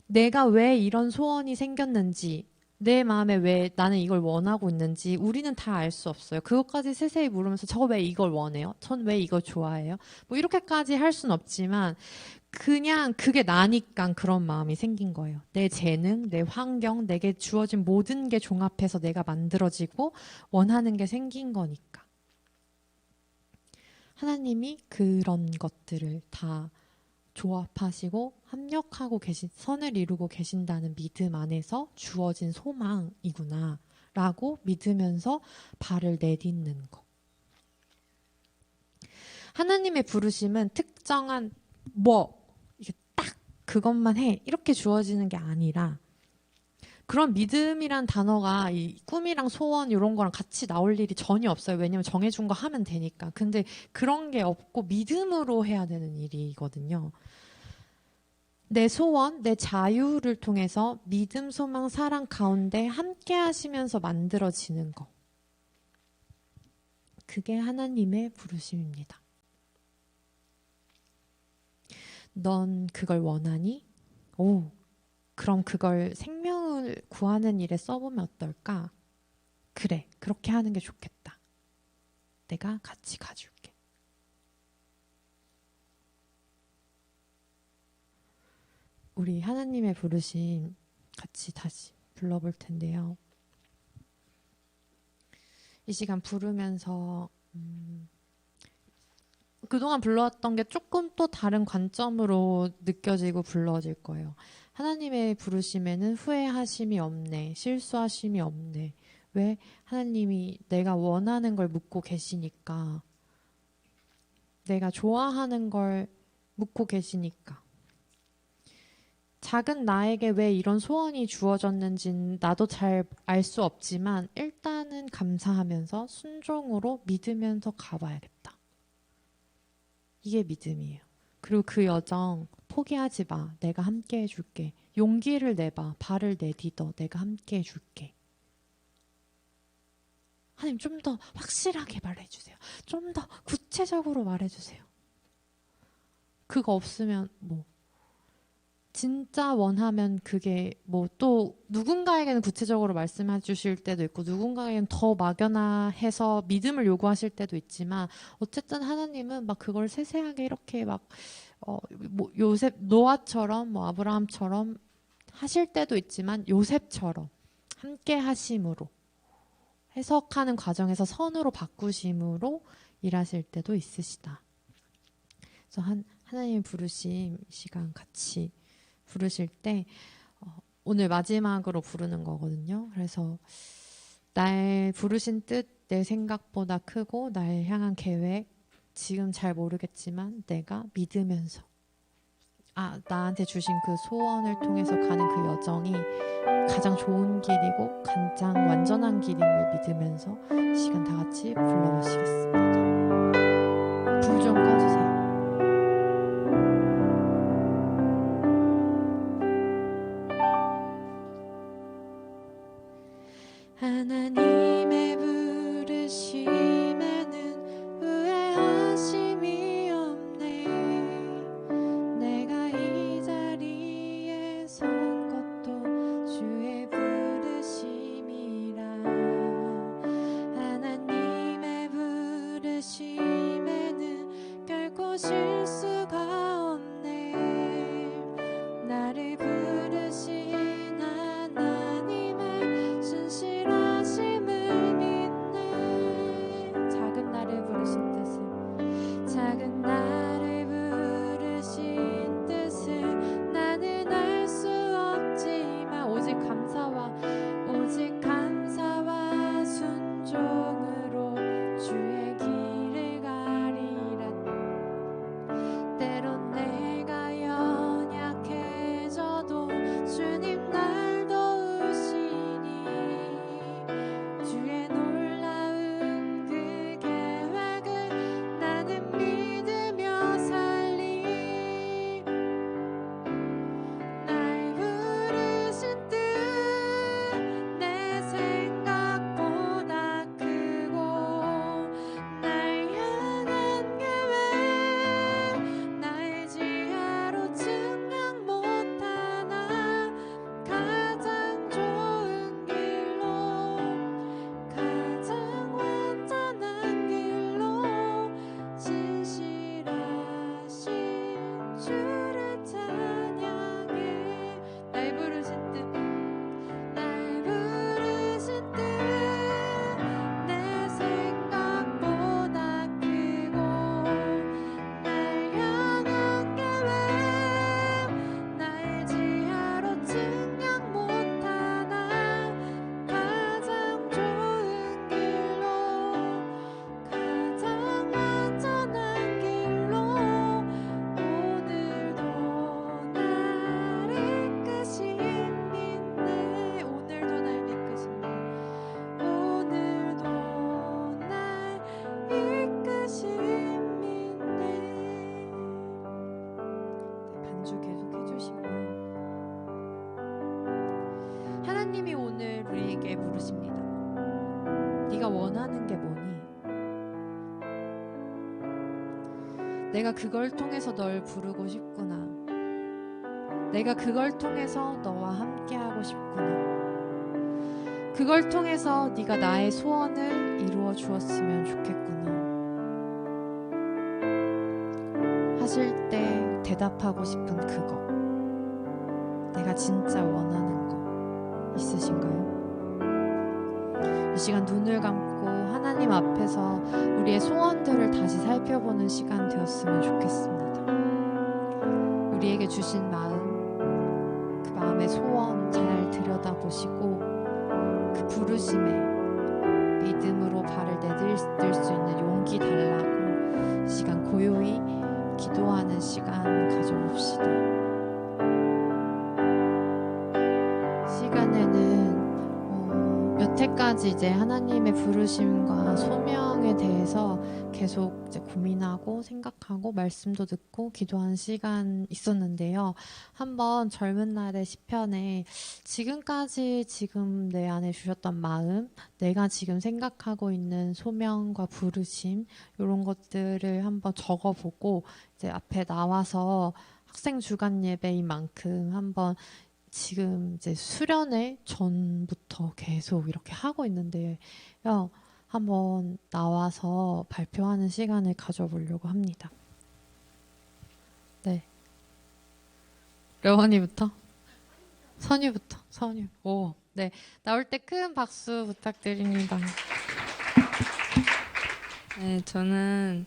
내가 왜 이런 소원이 생겼는지 내 마음에 왜 나는 이걸 원하고 있는지 우리는 다 알 수 없어요. 그것까지 세세히 물으면서 저 왜 이걸 원해요? 전 왜 이걸 좋아해요? 뭐 이렇게까지 할 수는 없지만 그냥 그게 나니까 그런 마음이 생긴 거예요. 내 재능, 내 환경, 내게 주어진 모든 게 종합해서 내가 만들어지고 원하는 게 생긴 거니까. 하나님이 그런 것들을 다 조합하시고 합력하고 선을 이루고 계신다는 믿음 안에서 주어진 소망이구나 라고 믿으면서 발을 내딛는 거. 하나님의 부르심은 특정한 이게 딱 그것만 해 이렇게 주어지는 게 아니라, 그런 믿음이란 단어가 이 꿈이랑 소원 이런 거랑 같이 나올 일이 전혀 없어요. 왜냐면 정해준 거 하면 되니까. 근데 그런 게 없고 믿음으로 해야 되는 일이거든요. 내 소원, 내 자유를 통해서 믿음, 소망, 사랑 가운데 함께 하시면서 만들어지는 거. 그게 하나님의 부르심입니다. 넌 그걸 원하니? 그럼 그걸 생명을 구하는 일에 써보면 어떨까? 그래, 그렇게 하는 게 좋겠다. 내가 같이 가줄게. 우리 하나님의 부르심 같이 다시 불러볼 텐데요. 이 시간 부르면서 그동안 불러왔던 게 조금 또 다른 관점으로 느껴지고 불러질 거예요. 하나님의 부르심에는 후회하심이 없네, 실수하심이 없네. 왜? 하나님이 내가 원하는 걸 묻고 계시니까, 내가 좋아하는 걸 묻고 계시니까. 작은 나에게 왜 이런 소원이 주어졌는지는 나도 잘 알 수 없지만 일단은 감사하면서 순종으로 믿으면서 가봐야겠다. 이게 믿음이에요. 그리고 그 여정 포기하지 마. 내가 함께 해줄게. 용기를 내봐. 발을 내딛어. 내가 함께 해줄게. 하나님 좀 더 확실하게 말해주세요. 좀 더 구체적으로 말해주세요. 그거 없으면 진짜 원하면 그게 또 누군가에게는 구체적으로 말씀해 주실 때도 있고 누군가에게는 더 막연해서 믿음을 요구하실 때도 있지만, 어쨌든 하나님은 막 그걸 세세하게 이렇게 요셉, 노아처럼 아브라함처럼 하실 때도 있지만 요셉처럼 함께 하심으로 해석하는 과정에서 선으로 바꾸심으로 일하실 때도 있으시다. 그래서 하나님의 부르심 시간 같이 부르실 때 오늘 마지막으로 부르는 거거든요. 그래서 날 부르신 뜻 내 생각보다 크고 날 향한 계획 지금 잘 모르겠지만 내가 믿으면서 나한테 주신 그 소원을 통해서 가는 그 여정이 가장 좋은 길이고 가장 완전한 길임을 믿으면서 시간 다 같이 불러보시겠습니다. 불 좀 꺼주세요. 하나님의 부르심에는 후회하심이 없네. 내가 이 자리에 선 것도 주의 부르심이라. 하나님의 부르심에는 결코 실수가 없네. 나를 부르신 하나님의 신실하심을 믿네. 작은 나를 부르신 뜻을, 작은 나를 부르신 뜻을 나는 알 수 없지만 오직 감사와 순종으로 주의 길을 가리라. 때로 내가 그걸 통해서 널 부르고 싶구나. 내가 그걸 통해서 너와 함께하고 싶구나. 그걸 통해서 네가 나의 소원을 이루어 주었으면 좋겠구나. 하실 때 대답하고 싶은 그거. 내가 진짜 원하는 거 있으신가요? 이 시간 눈을 감고 하나님 앞에서 우리의 소원들을 다시 살펴보는 시간 되었으면 좋겠습니다. 우리에게 주신 마음, 그 마음의 소원 잘 들여다보시고 그 부르심에 믿음으로 발을 내딜 수 있는 용기 달라고 이 시간 고요히 기도하는 시간 가져봅시다. 시간에는 여태까지 이제 하나님의 부르심과 소명에 대해서 계속 이제 고민하고 생각하고 말씀도 듣고 기도하는 시간 있었는데요. 한번 젊은 날의 시편에 지금까지 지금 내 안에 주셨던 마음, 내가 지금 생각하고 있는 소명과 부르심 이런 것들을 한번 적어보고 이제 앞에 나와서 학생 주간 예배인 만큼 한번 지금 이제 수련회 전부터 계속 이렇게 하고 있는데요. 한번 나와서 발표하는 시간을 가져보려고 합니다. 네. 려원이부터? 선유부터. 선유. 오. 네. 나올 때 큰 박수 부탁드립니다. 네, 저는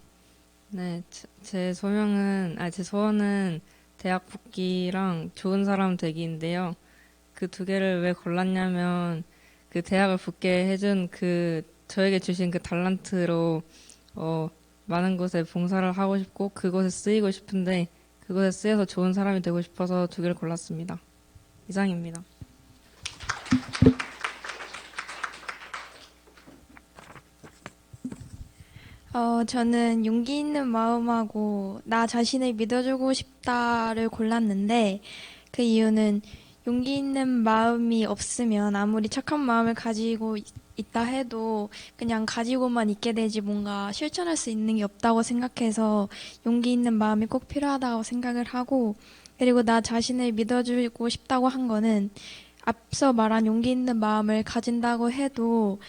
제 소원은 대학 붙기랑 좋은 사람 되기인데요. 그 두 개를 왜 골랐냐면 그 대학을 붙게 해준 저에게 주신 그 달란트로 많은 곳에 봉사를 하고 싶고 그곳에 쓰이고 싶은데 그곳에 쓰여서 좋은 사람이 되고 싶어서 두 개를 골랐습니다. 이상입니다. 저는 용기 있는 마음하고 나 자신을 믿어주고 싶다를 골랐는데 그 이유는 용기 있는 마음이 없으면 아무리 착한 마음을 가지고 있다 해도 그냥 가지고만 있게 되지 뭔가 실천할 수 있는 게 없다고 생각해서 용기 있는 마음이 꼭 필요하다고 생각을 하고 그리고 나 자신을 믿어주고 싶다고 한 거는 앞서 말한 용기 있는 마음을 가진다고 해도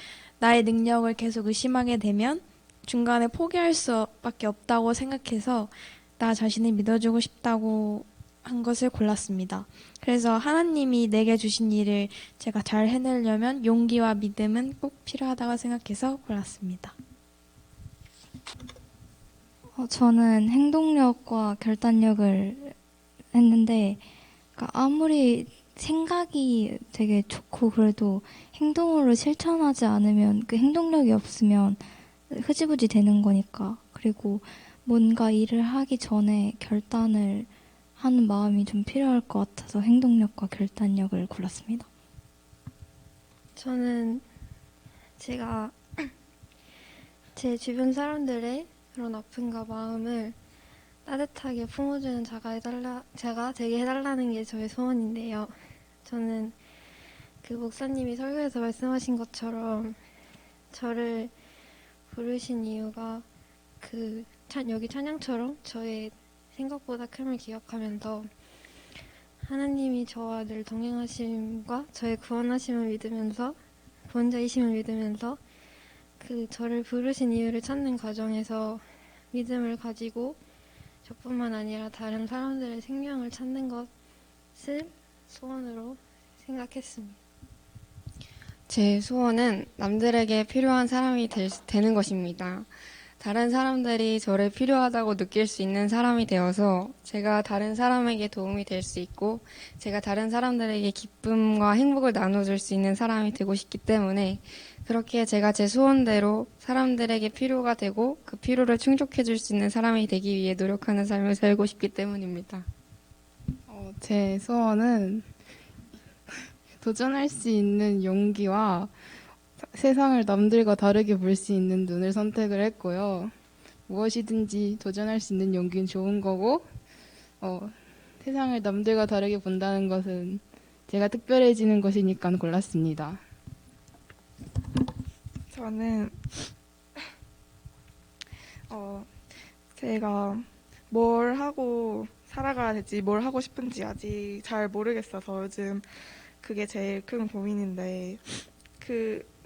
나의 능력을 계속 의심하게 되면 중간에 포기할 수밖에 없다고 생각해서 나 자신을 믿어주고 싶다고 한 것을 골랐습니다. 그래서 하나님이 내게 주신 일을 제가 잘 해내려면 용기와 믿음은 꼭 필요하다고 생각해서 골랐습니다. 저는 행동력과 결단력을 했는데 그러니까 아무리 생각이 되게 좋고 그래도 행동으로 실천하지 않으면 그 행동력이 없으면 흐지부지 되는 거니까. 그리고 뭔가 일을 하기 전에 결단을 하는 마음이 좀 필요할 것 같아서 행동력과 결단력을 골랐습니다. 저는 제가 제 주변 사람들의 그런 아픔과 마음을 따뜻하게 품어주는 자가 되게 해달라는 게 저의 소원인데요. 저는 그 목사님이 설교에서 말씀하신 것처럼 저를 부르신 이유가 여기 찬양처럼 저의 생각보다 큼을 기억하면서 하나님이 저와 늘 동행하심과 저의 구원자이심을 믿으면서 저를 부르신 이유를 찾는 과정에서 믿음을 가지고 저뿐만 아니라 다른 사람들의 생명을 찾는 것을 소원으로 생각했습니다. 제 소원은 남들에게 필요한 사람이 되는 것입니다. 다른 사람들이 저를 필요하다고 느낄 수 있는 사람이 되어서 제가 다른 사람에게 도움이 될 수 있고 제가 다른 사람들에게 기쁨과 행복을 나눠줄 수 있는 사람이 되고 싶기 때문에 그렇게 제가 제 소원대로 사람들에게 필요가 되고 그 필요를 충족해줄 수 있는 사람이 되기 위해 노력하는 삶을 살고 싶기 때문입니다. 제 소원은 도전할 수 있는 용기와 세상을 남들과 다르게 볼 수 있는 눈을 선택을 했고요. 무엇이든지 도전할 수 있는 용기는 좋은 거고 세상을 남들과 다르게 본다는 것은 제가 특별해지는 것이니까 골랐습니다. 저는 제가 뭘 하고 살아가야 될지, 뭘 하고 싶은지 아직 잘 모르겠어서 요즘 그게 제일 큰 고민인데,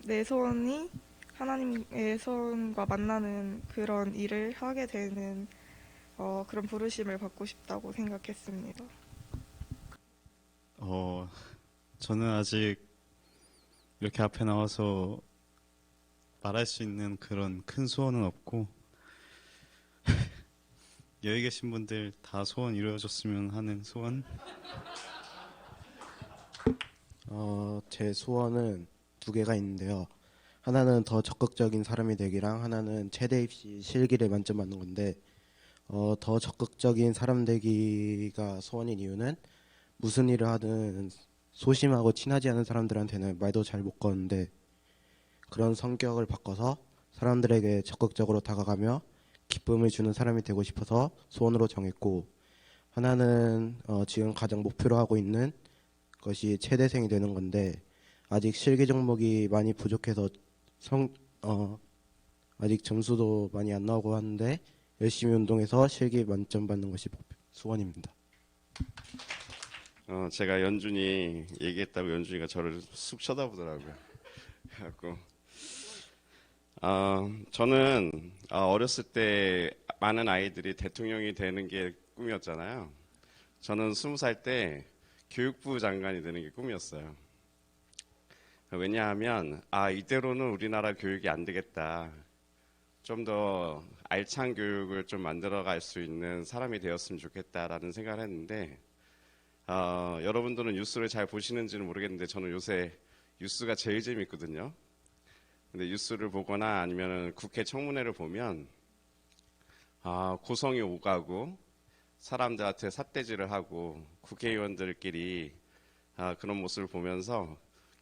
내 소원이 하나님의 소원과 만나는 그런 일을 하게 되는 그런 부르심을 받고 싶다고 생각했습니다. 저는 아직 이렇게 앞에 나와서 말할 수 있는 그런 큰 소원은 없고 여기 계신 분들 다 소원 이루어졌으면 하는 소원. 제 소원은 두 개가 있는데요. 하나는 더 적극적인 사람이 되기랑 하나는 최대 입시 실기를 만점 받는 건데, 더 적극적인 사람 되기가 소원인 이유는 무슨 일을 하든 소심하고 친하지 않은 사람들한테는 말도 잘 못 거는데, 그런 성격을 바꿔서 사람들에게 적극적으로 다가가며 기쁨을 주는 사람이 되고 싶어서 소원으로 정했고, 하나는 지금 가장 목표로 하고 있는 것이 최대생이 되는 건데, 아직 실기 종목이 많이 부족해서 아직 점수도 많이 안 나오고 하는데 열심히 운동해서 실기 만점 받는 것이 소원입니다. 제가 연준이 얘기했다고 연준이가 저를 쑥 쳐다보더라고요. 그래갖고 저는 어렸을 때 많은 아이들이 대통령이 되는 게 꿈이었잖아요. 저는 20살 때 교육부 장관이 되는 게 꿈이었어요. 왜냐하면 이대로는 우리나라 교육이 안 되겠다. 좀 더 알찬 교육을 좀 만들어갈 수 있는 사람이 되었으면 좋겠다라는 생각을 했는데, 여러분들은 뉴스를 잘 보시는지는 모르겠는데 저는 요새 뉴스가 제일 재밌거든요. 근데 뉴스를 보거나 아니면 국회 청문회를 보면 고성이 오가고 사람들한테 삿대질을 하고 국회의원들끼리 그런 모습을 보면서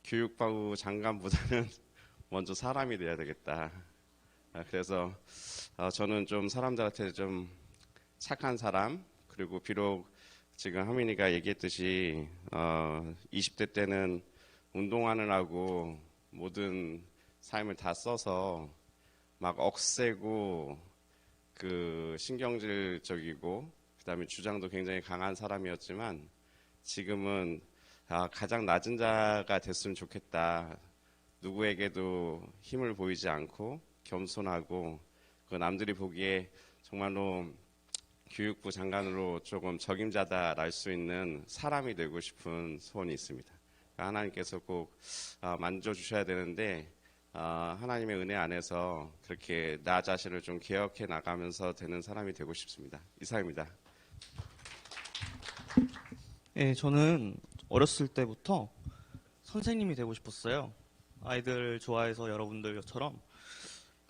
교육부 장관보다는 먼저 사람이 돼야 되겠다. 그래서 저는 좀 사람들한테 좀 착한 사람, 그리고 비록 지금 하민이가 얘기했듯이 20대 때는 운동하느라고 모든 삶을 다 써서 막 억세고 신경질적이고 그다음에 주장도 굉장히 강한 사람이었지만, 지금은 가장 낮은 자가 됐으면 좋겠다. 누구에게도 힘을 보이지 않고 겸손하고 남들이 보기에 정말로 교육부 장관으로 조금 적임자다랄 할 수 있는 사람이 되고 싶은 소원이 있습니다. 하나님께서 꼭 만져주셔야 되는데, 하나님의 은혜 안에서 그렇게 나 자신을 좀 개혁해 나가면서 되는 사람이 되고 싶습니다. 이상입니다. 네, 저는 어렸을 때부터 선생님이 되고 싶었어요. 아이들 좋아해서 여러분들처럼.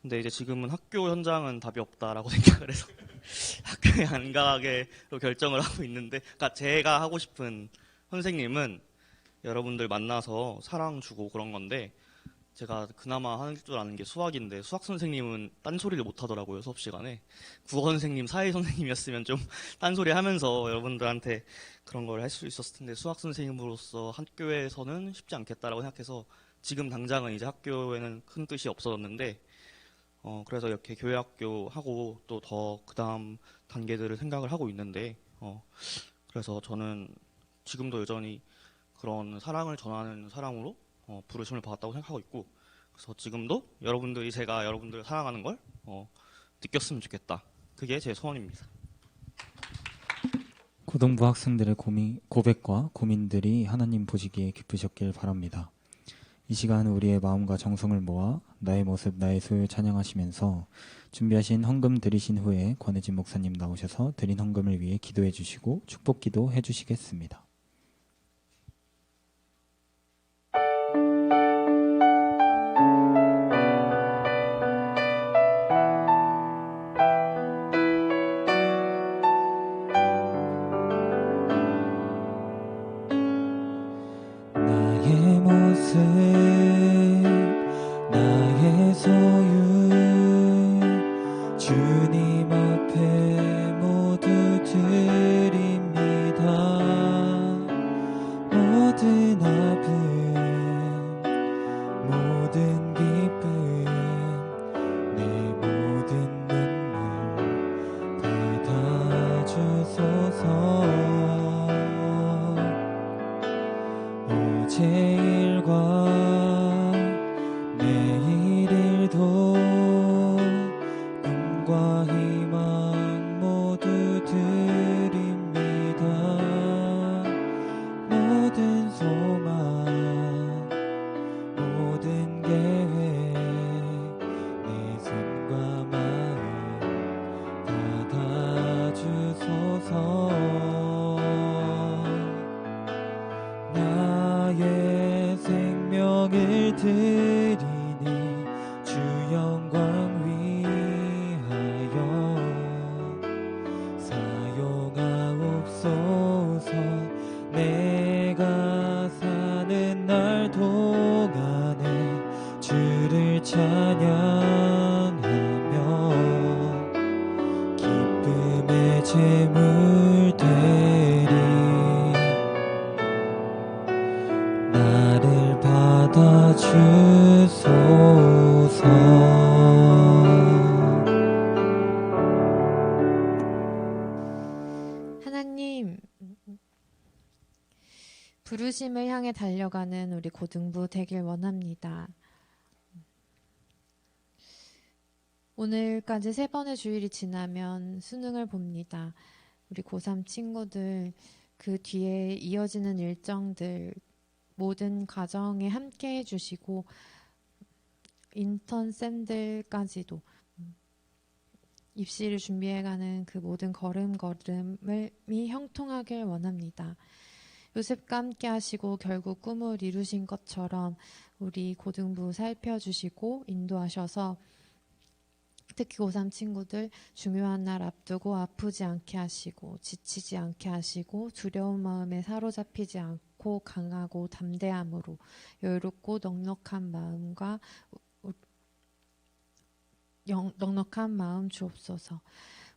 근데 이제 지금은 학교 현장은 답이 없다라고 생각을 해서 학교에 안 가기로 결정을 하고 있는데, 그러니까 제가 하고 싶은 선생님은 여러분들 만나서 사랑 주고 그런 건데, 제가 그나마 할 줄 아는 게 수학인데 수학 선생님은 딴소리를 못 하더라고요, 수업 시간에. 국어 선생님, 사회 선생님이었으면 좀 딴소리 하면서 여러분들한테 그런 걸 할 수 있었을 텐데, 수학 선생님으로서 학교에서는 쉽지 않겠다라고 생각해서 지금 당장은 이제 학교에는 큰 뜻이 없어졌는데, 그래서 이렇게 교회학교 하고 또 더 그 다음 단계들을 생각을 하고 있는데, 그래서 저는 지금도 여전히 그런 사랑을 전하는 사람으로 부르심을 받았다고 생각하고 있고, 그래서 지금도 여러분들이 제가 여러분들을 사랑하는 걸 느꼈으면 좋겠다. 그게 제 소원입니다. 고등부 학생들의 고백과 고민들이 하나님 보시기에 기쁘셨길 바랍니다. 이 시간 우리의 마음과 정성을 모아 나의 모습 나의 소유 찬양하시면서 준비하신 헌금 드리신 후에 권혜진 목사님 나오셔서 드린 헌금을 위해 기도해 주시고 축복 기도 해 주시겠습니다. 나의 모습 나의 소유 주님 앞에 모두 드립니다. 희망 모두 드립니다. 모든 소망 모든 계획 내 손과 마음 받아주소서. 나의 생명을 드리니 주 영광 위하여 사용하옵소서. 내가 사는 날 동안에 주를 찬양하며 기쁨의 제물 되리. 나를 받아주소서. 하나님, 부르심을 향해 달려가는 우리 고등부 되길 원합니다. 오늘까지 3번의 주일이 지나면 수능을 봅니다. 우리 고3 친구들, 그 뒤에 이어지는 일정들 모든 과정에 함께 해주시고 인턴 쌤들까지도 입시를 준비해가는 그 모든 걸음걸음이 형통하길 원합니다. 요셉과 함께 하시고 결국 꿈을 이루신 것처럼 우리 고등부 살펴주시고 인도하셔서 특히 고3 친구들 중요한 날 앞두고 아프지 않게 하시고 지치지 않게 하시고 두려운 마음에 사로잡히지 않고 강하고 담대함으로 여유롭고 넉넉한 마음 주옵소서.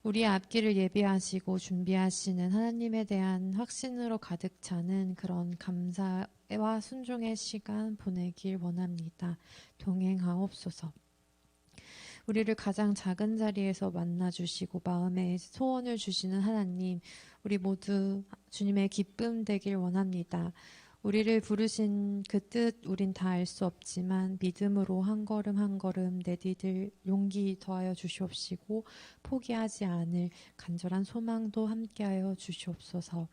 우리의 앞길을 예비하시고 준비하시는 하나님에 대한 확신으로 가득 차는 그런 감사와 순종의 시간 보내길 원합니다. 동행하옵소서. 우리를 가장 작은 자리에서 만나주시고 마음에 소원을 주시는 하나님, 우리 모두 주님의 기쁨 되길 원합니다. 우리를 부르신 그 뜻 우린 다 알 수 없지만 믿음으로 한 걸음 한 걸음 내디딜 용기 더하여 주시옵시고 포기하지 않을 간절한 소망도 함께하여 주시옵소서.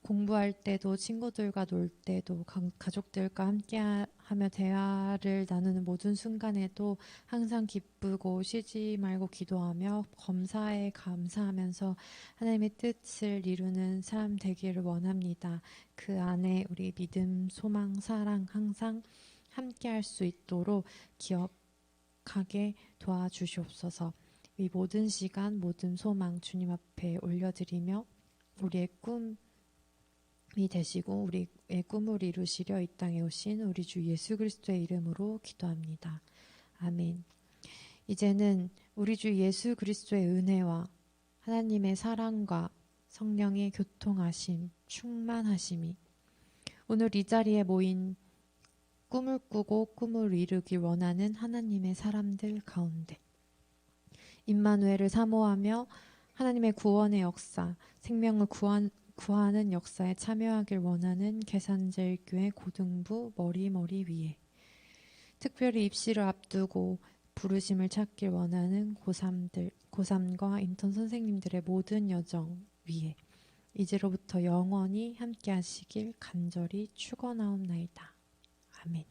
공부할 때도 친구들과 놀 때도 가족들과 함께하며 대화를 나누는 모든 순간에도 항상 기쁘고 쉬지 말고 기도하며 검사에 감사하면서 하나님의 뜻을 이루는 삶 되기를 원합니다. 그 안에 우리 믿음, 소망, 사랑 항상 함께할 수 있도록 기억하게 도와주시옵소서. 이 모든 시간, 모든 소망 주님 앞에 올려드리며 우리의 꿈이 되시고 우리의 꿈을 이루시려 이 땅에 오신 우리 주 예수 그리스도의 이름으로 기도합니다. 아멘. 이제는 우리 주 예수 그리스도의 은혜와 하나님의 사랑과 성령의 교통하심, 충만하심이 오늘 이 자리에 모인 꿈을 꾸고 꿈을 이루길 원하는 하나님의 사람들 가운데 임마누엘을 사모하며 하나님의 구원의 역사, 생명을 구하는 역사에 참여하길 원하는 계산제일교회 고등부 머리 위에 특별히 입시를 앞두고 부르심을 찾길 원하는 고3과 인턴 선생님들의 모든 여정 위에 이제로부터 영원히 함께 하시길 간절히 축원하옵나이다. 아멘.